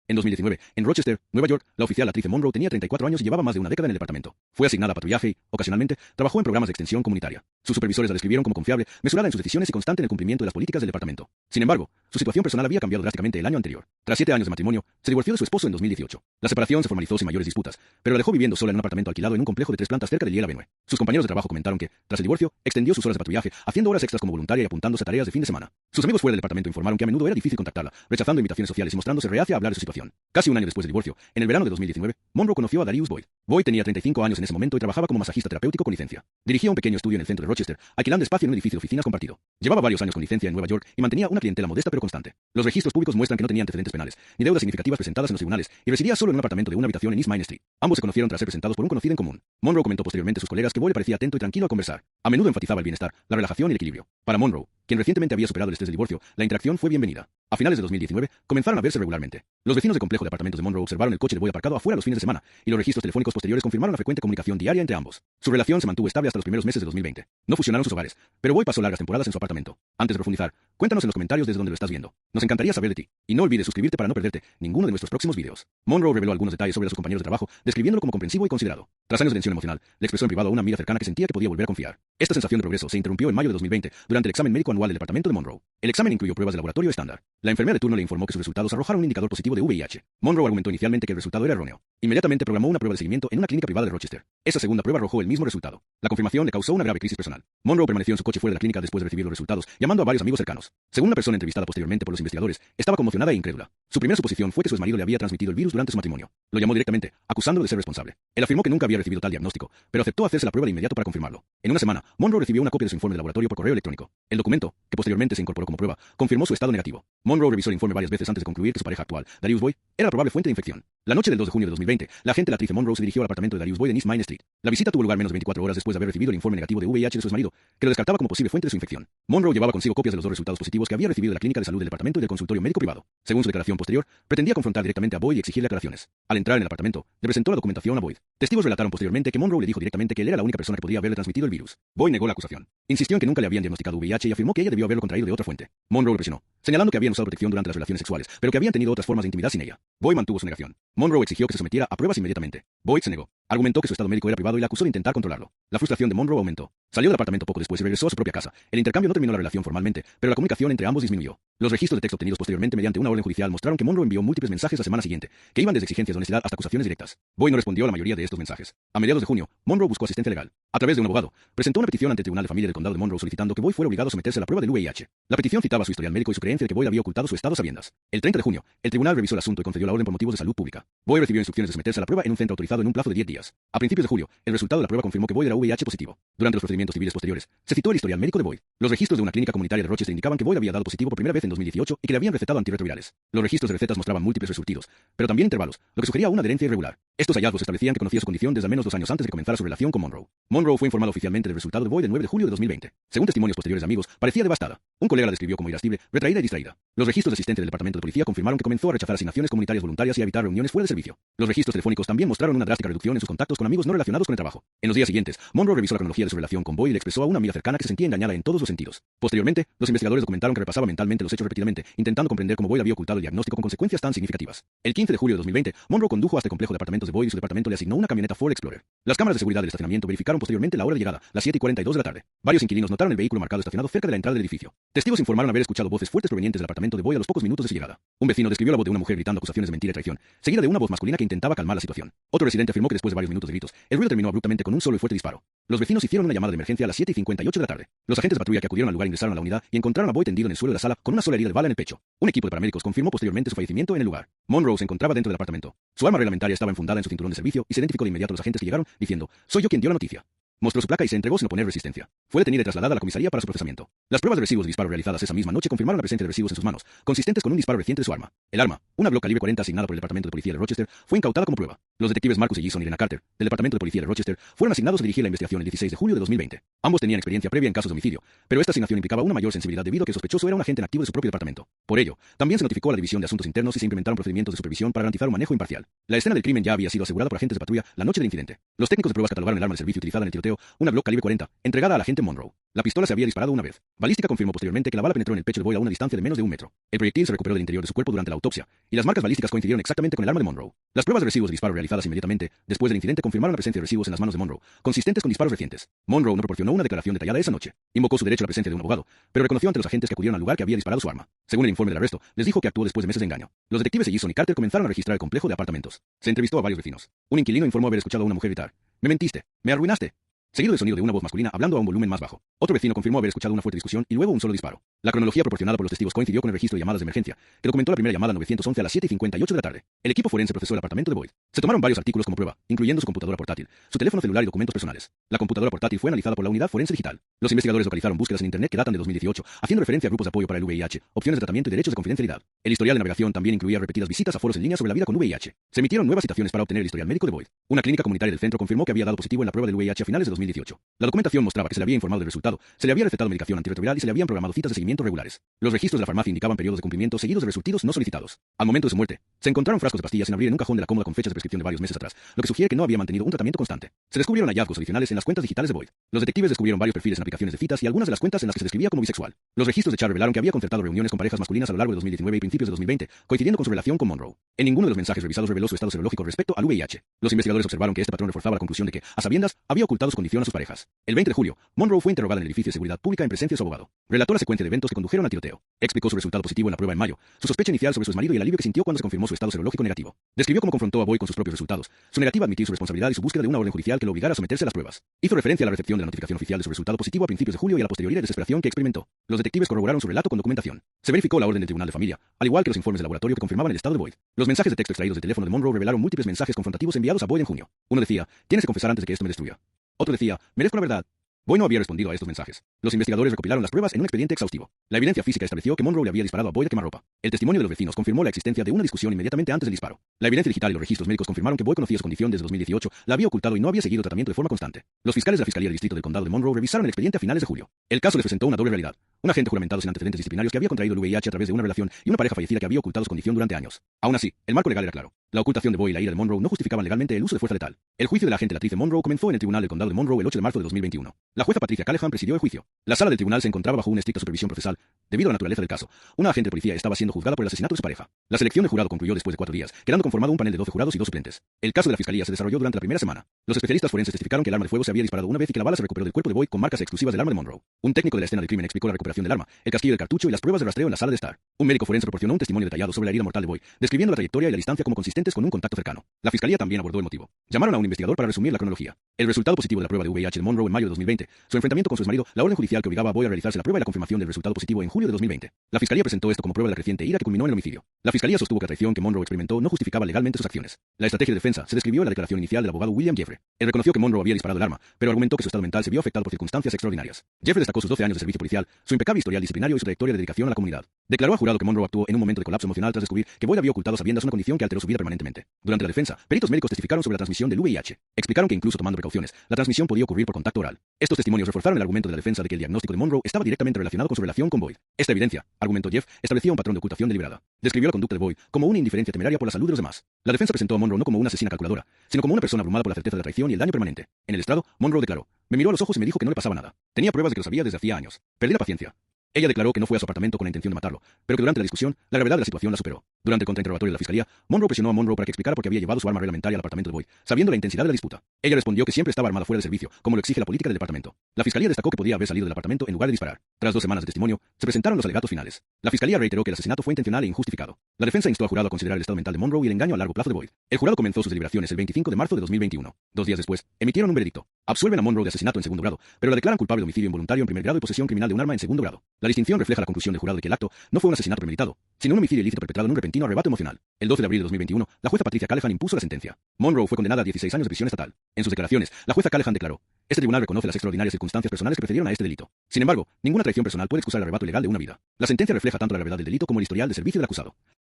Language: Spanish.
En 2019, en Rochester, Nueva York, la oficial Latrice Monroe tenía 34 años y llevaba más de una década en el departamento. Fue asignada a patrullaje y, ocasionalmente, trabajó en programas de extensión comunitaria. Sus supervisores la describieron como confiable, mesurada en sus decisiones y constante en el cumplimiento de las políticas del departamento. Sin embargo, su situación personal había cambiado drásticamente el año anterior. Tras 7 años de matrimonio, se divorció de su esposo en 2018. La separación se formalizó sin mayores disputas, pero la dejó viviendo sola en un apartamento alquilado en un complejo de 3 plantas cerca de Yale Avenue. Sus compañeros de trabajo comentaron que, tras el divorcio, extendió sus horas de patrullaje, haciendo horas extras como voluntaria y apuntándose a tareas de fin de semana. Sus amigos fuera del departamento informaron que a menudo era difícil contactarla, rechazando invitaciones sociales y mostrándose reacia a hablar de su situación. Casi un año después del divorcio, en el verano de 2019, Monroe conoció a Darius Boyd. Boyd tenía 35 años en ese momento y trabajaba como masajista terapéutico con licencia. Dirigía un pequeño estudio en el centro de Rochester, alquilando espacio en un edificio de oficinas compartido. Llevaba varios años con licencia en Nueva York y mantenía una clientela modesta pero constante. Los registros públicos muestran que no tenía antecedentes penales, ni deudas significativas presentadas en los tribunales, y residía solo en un apartamento de una habitación en East Main Street. Ambos se conocieron tras ser presentados por un conocido en común. Monroe comentó posteriormente a sus colegas que Boyd le parecía atento y tranquilo al conversar. A menudo enfatizaba el bienestar, la relajación y el equilibrio. Para Monroe, quien recientemente había superado el estrés del divorcio, la interacción fue bienvenida. A finales de 2019, comenzaron a verse regularmente. Los vecinos del complejo de apartamentos de Monroe observaron el coche de Boyd aparcado afuera los fines de semana, y los registros telefónicos posteriores confirmaron la frecuente comunicación diaria entre ambos. Su relación se mantuvo estable hasta los primeros meses de 2020. No fusionaron sus hogares, pero Boyd pasó largas temporadas en su apartamento. Antes de profundizar, cuéntanos en los comentarios desde donde lo estás viendo. Nos encantaría saber de ti. Y no olvides suscribirte para no perderte ninguno de nuestros próximos videos. Monroe reveló algunos detalles sobre sus compañeros de trabajo, describiéndolo como comprensivo y considerado. Tras años de tensión emocional, le expresó en privado a una amiga cercana que sentía que podía volver a confiar. Esta sensación de progreso se interrumpió en mayo de 2020, durante el examen médico anual del departamento de Monroe. El examen incluyó pruebas de laboratorio estándar. La enfermera de turno le informó que sus resultados arrojaron un indicador positivo de VIH. Monroe argumentó inicialmente que el resultado era erróneo. Inmediatamente programó una prueba de seguimiento en una clínica privada de Rochester. Esa segunda prueba arrojó el mismo resultado. La confirmación le causó una grave crisis personal. Monroe permaneció en su coche fuera de la clínica después de recibir los resultados, llamando a varios amigos cercanos. Según una persona entrevistada posteriormente por los investigadores, estaba conmocionada e incrédula. Su primera suposición fue que su exmarido le había transmitido el virus durante su matrimonio. Lo llamó directamente, acusándolo de ser responsable. Él afirmó que nunca había recibido tal diagnóstico, pero aceptó hacerse la prueba de inmediato para confirmarlo. En una semana, Monroe recibió una copia de su informe de laboratorio por correo electrónico. El documento, que posteriormente se incorporó como prueba, confirmó su estado negativo. Monroe revisó el informe varias veces antes de concluir que su pareja actual, Darius Boyd, era la probable fuente de infección. La noche del 2 de junio de 2020, la agente Latrice Monroe se dirigió al apartamento de Darius Boyd en East Main Street. La visita tuvo lugar menos de 24 horas después de haber recibido el informe negativo de VIH de su exmarido, que lo descartaba como posible fuente de su infección. Monroe llevaba consigo copias de los dos resultados positivos que había recibido de la clínica de salud del departamento y del consultorio médico privado. Según su declaración posterior, pretendía confrontar directamente a Boyd y exigirle aclaraciones. Al entrar en el apartamento, le presentó la documentación a Boyd. Testigos relataron posteriormente que Monroe le dijo directamente que él era la única persona que podía haberle transmitido el virus. Boyd negó la acusación. Insistió en que nunca le habían diagnosticado VIH y afirmó que ella debió haberlo contraído de otra fuente. Monroe lo presionó, señalando que habían usado protección durante las relaciones sexuales, pero que habían tenido otras formas de intimidad sin ella. Boyd mantuvo su negación. Monroe exigió que se sometiera a pruebas inmediatamente. Boyd se negó. Argumentó que su estado médico era privado y la acusó de intentar controlarlo. La frustración de Monroe aumentó. Salió del apartamento poco después y regresó a su propia casa. El intercambio no terminó la relación formalmente, pero la comunicación entre ambos disminuyó. Los registros de texto obtenidos posteriormente mediante una orden judicial mostraron que Monroe envió múltiples mensajes la semana siguiente, que iban desde exigencias de honestidad hasta acusaciones directas. Boyd no respondió a la mayoría de estos mensajes. A mediados de junio, Monroe buscó asistencia legal. A través de un abogado, presentó una petición ante el Tribunal de Familia del Condado de Monroe solicitando que Boyd fuera obligado a someterse a la prueba del VIH. La petición citaba su historial médico y su creencia de que Boyd había ocultado su estado a sabiendas. El 30 de junio, el tribunal revisó el asunto y concedió la orden por motivos de salud pública. Boyd recibió instrucciones de someterse a la prueba en un centro autorizado en un plazo de 10 días. A principios de julio, el resultado de la prueba confirmó que Boyd era VIH positivo. Durante los procedimientos civiles posteriores, se citó el historial médico de Boyd. Los registros de una clínica comunitaria de Rochester indicaban que Boyd había dado positivo por primera vez en 2018 y que le habían recetado antirretrovirales. Los registros de recetas mostraban múltiples resurtidos, pero también intervalos, lo que sugería una adherencia irregular. Estos hallazgos establecían que conocía su condición desde al menos 2 años antes de que comenzara su relación con Monroe. Monroe fue informado oficialmente del resultado de Boyd el 9 de julio de 2020. Según testimonios posteriores de amigos, parecía devastada. Un colega la describió como irascible, retraída y distraída. Los registros de asistente del departamento de policía confirmaron que comenzó a rechazar asignaciones comunitarias voluntarias y a evitar reuniones fuera de servicio. Los registros telefónicos también mostraron una drástica reducción en sus contactos con amigos no relacionados con el trabajo. En los días siguientes, Monroe revisó la cronología de su relación con Boyd y le expresó a una amiga cercana que se sentía engañada en todos los sentidos. Posteriormente, los investigadores documentaron que repasaba mentalmente los hechos repetidamente, intentando comprender cómo Boyd había ocultado el diagnóstico con consecuencias tan significativas. El 15 de julio de 2020, Monroe condujo hasta el complejo de apartamentos de Boyd y su departamento le asignó una camioneta Ford Explorer. Las cámaras de seguridad del estacionamiento verificaron posteriormente la hora de llegada, las 7:42 de la tarde. Varios inquilinos notaron el vehículo marcado estacionado cerca de la entrada del edificio. Testigos informaron haber escuchado voces fuertes provenientes del apartamento de Boyd a los pocos minutos de su llegada. Un vecino describió la voz de una mujer gritando acusaciones de mentira y traición, seguida de una voz masculina que intentaba calmar la situación. Otro residente afirmó que después de varios minutos de gritos, el ruido terminó abruptamente con un solo y fuerte disparo. Los vecinos hicieron una llamada de emergencia a las 7:58 de la tarde. Los agentes de patrulla que acudieron al lugar ingresaron a la unidad y encontraron a Boyd tendido en el suelo de la sala con una sola herida de bala en el pecho. Un equipo de paramédicos confirmó posteriormente su fallecimiento en el lugar. Monroe se encontraba dentro del apartamento. Su arma reglamentaria estaba enfundada en su cinturón de servicio y se identificó de inmediato a los agentes que llegaron, diciendo: "Soy yo quien dio la noticia". Mostró su placa y se entregó sin oponer resistencia. Fue detenida y trasladada a la comisaría para su procesamiento. Las pruebas de residuos de disparo realizadas esa misma noche confirmaron la presencia de residuos en sus manos, consistentes con un disparo reciente de su arma. El arma, una Glock calibre 40 asignada por el Departamento de Policía de Rochester, fue incautada como prueba. Los detectives Marcus y Jason Irena Carter, del Departamento de Policía de Rochester, fueron asignados a dirigir la investigación el 16 de julio de 2020. Ambos tenían experiencia previa en casos de homicidio, pero esta asignación implicaba una mayor sensibilidad debido a que el sospechoso era un agente en activo de su propio departamento. Por ello, también se notificó a la División de Asuntos Internos y se implementaron procedimientos de supervisión para garantizar un manejo imparcial. La escena del crimen ya había sido asegurada por agentes de patrulla la noche del incidente. Los técnicos de pruebas catalogaron el arma de servicio utilizada en el tiroteo, una Glock calibre 40, entregada al agente Monroe. La pistola se había disparado una vez. Balística confirmó posteriormente que la bala penetró en el pecho de Boyd a una distancia de menos de 1 metro. El proyectil se recuperó del interior de su cuerpo durante la autopsia, y las marcas balísticas coincidieron exactamente con el arma de Monroe. Las pruebas de residuos de disparo realizadas inmediatamente después del incidente confirmaron la presencia de residuos en las manos de Monroe, consistentes con disparos recientes. Monroe no proporcionó una declaración detallada esa noche. Invocó su derecho a la presencia de un abogado, pero reconoció ante los agentes que acudieron al lugar que había disparado su arma. Según el informe del arresto, les dijo que actuó después de meses de engaño. Los detectives Ellison y Carter comenzaron a registrar el complejo de apartamentos. Se entrevistó a varios vecinos. Un inquilino informó haber escuchado a una mujer gritar: "Me mentiste, me arruinaste", seguido del sonido de una voz masculina hablando a un volumen más bajo. Otro vecino confirmó haber escuchado una fuerte discusión y luego un solo disparo. La cronología proporcionada por los testigos coincidió con el registro de llamadas de emergencia, que documentó la primera llamada al 911 a las 7:58 de la tarde. El equipo forense procesó el apartamento de Boyd. Se tomaron varios artículos como prueba, incluyendo su computadora portátil, su teléfono celular y documentos personales. La computadora portátil fue analizada por la unidad forense digital. Los investigadores localizaron búsquedas en Internet que datan de 2018, haciendo referencia a grupos de apoyo para el VIH, opciones de tratamiento y derechos de confidencialidad. El historial de navegación también incluía repetidas visitas a foros en línea sobre la vida con VIH. Se emitieron nuevas citaciones para obtener el historial médico de Boyd. Una clínica comunitaria del centro confirmó que había dado positivo en la prueba del VIH a finales de 2018. La documentación mostraba que se le había informado del resultado, se le había recetado medicación antirretroviral y se le habían programado citas de seguimiento regulares. Los registros de la farmacia indicaban periodos de cumplimiento seguidos de resurtidos no solicitados. Al momento de su muerte, se encontraron frascos de pastillas sin abrir en un cajón de la cómoda con fechas de prescripción de varios meses atrás, lo que sugiere que no había mantenido un tratamiento constante. Se descubrieron hallazgos adicionales en las cuentas digitales de Boyd. Los detectives descubrieron varios perfiles en aplicaciones de citas y algunas de las cuentas en las que se describía como bisexual. Los registros de Char revelaron que había concertado reuniones con parejas masculinas a lo largo de 2019 y principios de 2020, coincidiendo con su relación con Monroe. En ninguno de los mensajes revisados reveló su estado serológico respecto al VIH. Los investigadores observaron que este patrón reforzaba la conclusión de que, a sabiendas, había ocultado su condición a sus parejas. El 20 de julio, Monroe fue interrogada en el edificio de seguridad pública en presencia de su abogado. Relató la secuencia de eventos que condujeron al tiroteo. Explicó su resultado positivo en la prueba en mayo, su sospecha inicial sobre su exmarido y el alivio que sintió cuando se confirmó su estado serológico negativo. Describió cómo confrontó a Boyd con sus propios resultados, su negativa a admitir su responsabilidad y su búsqueda de una orden judicial que lo obligara a someterse a las pruebas. Hizo referencia a la recepción de la notificación oficial de su resultado positivo a principios de julio y a la posterior desesperación que experimentó. Los detectives corroboraron su relato con documentación. Se verificó la orden del Tribunal de Familia, al igual que los informes de laboratorio que confirmaban el estado de Boyd. Los mensajes de texto extraídos del teléfono de Monroe revelaron múltiples mensajes confrontativos enviados a Boyd en junio. Uno decía: "Tienes que confesar antes de que esto me destruya". Otro decía: "Merezco la verdad". Boyd no había respondido a estos mensajes. Los investigadores recopilaron las pruebas en un expediente exhaustivo. La evidencia física estableció que Monroe le había disparado a Boyd a quemarropa. El testimonio de los vecinos confirmó la existencia de una discusión inmediatamente antes del disparo. La evidencia digital y los registros médicos confirmaron que Boyd conocía su condición desde 2018, la había ocultado y no había seguido tratamiento de forma constante. Los fiscales de la Fiscalía del Distrito del Condado de Monroe revisaron el expediente a finales de julio. El caso les presentó una doble realidad: un agente juramentado sin antecedentes disciplinarios que había contraído el VIH a través de una relación y una pareja fallecida que había ocultado su condición durante años. Aún así, el marco legal era claro. La ocultación de Boyd y la ira de Monroe no justificaban legalmente el uso de fuerza letal. El juicio de la agente Latrice Monroe comenzó en el Tribunal del Condado de Monroe el 8 de marzo de 2021. La jueza Patricia Callahan presidió el juicio. La sala del tribunal se encontraba bajo una estricta supervisión procesal. Debido a la naturaleza del caso, una agente de policía estaba siendo juzgada por el asesinato de su pareja. La selección del jurado concluyó después de 4 días, quedando conformado un panel de 12 jurados y 2 suplentes. El caso de la fiscalía se desarrolló durante la primera semana. Los especialistas forenses testificaron que el arma de fuego se había disparado una vez y que la bala se recuperó del cuerpo de Boyd con marcas exclusivas del arma de Monroe. Un técnico de la escena del crimen explicó la recuperación del arma, el casquillo del cartucho y las pruebas de rastreo en la sala de estar. Un médico forense proporcionó un testimonio detallado sobre la herida mortal de Boyd, describiendo la trayectoria y la distancia como consistentes con un contacto cercano. La fiscalía también abordó el motivo. Llamaron a un investigador para resumir la cronología. El resultado positivo de la prueba de VIH de Monroe en mayo de 2020, su enfrentamiento con su exmarido, la orden judicial que obligaba a Boyd a realizarse la prueba y la confirmación del resultado positivo en julio de 2020. La fiscalía presentó esto como prueba de la creciente ira que culminó en el homicidio. La fiscalía sostuvo que la traición que Monroe experimentó no justificaba legalmente sus acciones. La estrategia de defensa se describió en la declaración inicial del abogado William Jeffrey. Él reconoció que Monroe había disparado el arma, pero argumentó que su estado mental se vio afectado por circunstancias extraordinarias. Jeffrey destacó sus 12 años de servicio policial, su impecable historial disciplinario y su trayectoria de dedicación a la comunidad. Declaró al jurado que Monroe actuó en un momento de colapso emocional tras descubrir que Boyd había ocultado a sabiendas una condición que alteró su vida permanentemente. Durante la defensa, peritos médicos testificaron sobre la transmisión del VIH. Explicaron que incluso tomando precauciones, la transmisión podía ocurrir por contacto oral. Estos testimonios reforzaron el argumento de la defensa de que el diagnóstico de Monroe estaba directamente relacionado con su relación con Boyd. Esta evidencia, argumentó Jeff, establecía un patrón de ocultación deliberada. Describió la conducta de Boyd como una indiferencia temeraria por la salud de los demás. La defensa presentó a Monroe no como una asesina calculadora, sino como una persona abrumada por la certeza de la traición y el daño permanente. En el estrado, Monroe declaró: "Me miró a los ojos y me dijo que no le pasaba nada. Tenía pruebas de que lo sabía desde hacía años. Perdí la paciencia". Ella declaró que no fue a su apartamento con la intención de matarlo, pero que durante la discusión, la gravedad de la situación la superó. Durante el contrainterrogatorio de la fiscalía, Monroe presionó a Monroe para que explicara por qué había llevado su arma reglamentaria al apartamento de Boyd, sabiendo la intensidad de la disputa. Ella respondió que siempre estaba armada fuera de servicio, como lo exige la política del departamento. La fiscalía destacó que podía haber salido del apartamento en lugar de disparar. Tras 2 semanas de testimonio, se presentaron los alegatos finales. La fiscalía reiteró que el asesinato fue intencional e injustificado. La defensa instó al jurado a considerar el estado mental de Monroe y el engaño a largo plazo de Boyd. El jurado comenzó sus deliberaciones el 25 de marzo de 2021. 2 días después, emitieron un veredicto. Absuelven a Monroe de asesinato en segundo grado, pero la declaran culpable de homicidio involuntario en primer grado y posesión criminal de un arma en segundo grado. La distinción refleja la conclusión del jurado de que el acto no fue un asesinato premeditado, sino un homicidio ilícito perpetrado en un repentino arrebato emocional. El 12 de abril de 2021, la jueza Patricia Callahan impuso la sentencia. Monroe fue condenada a 16 años de prisión estatal. En sus declaraciones, la jueza Callahan declaró: "Este tribunal reconoce las extraordinarias circunstancias personales que precedieron a este delito. Sin embargo, ninguna traición personal puede excusar el arrebato ilegal de una vida. La sentencia refleja tanto la gravedad del delito como el historial de servicio del acusado".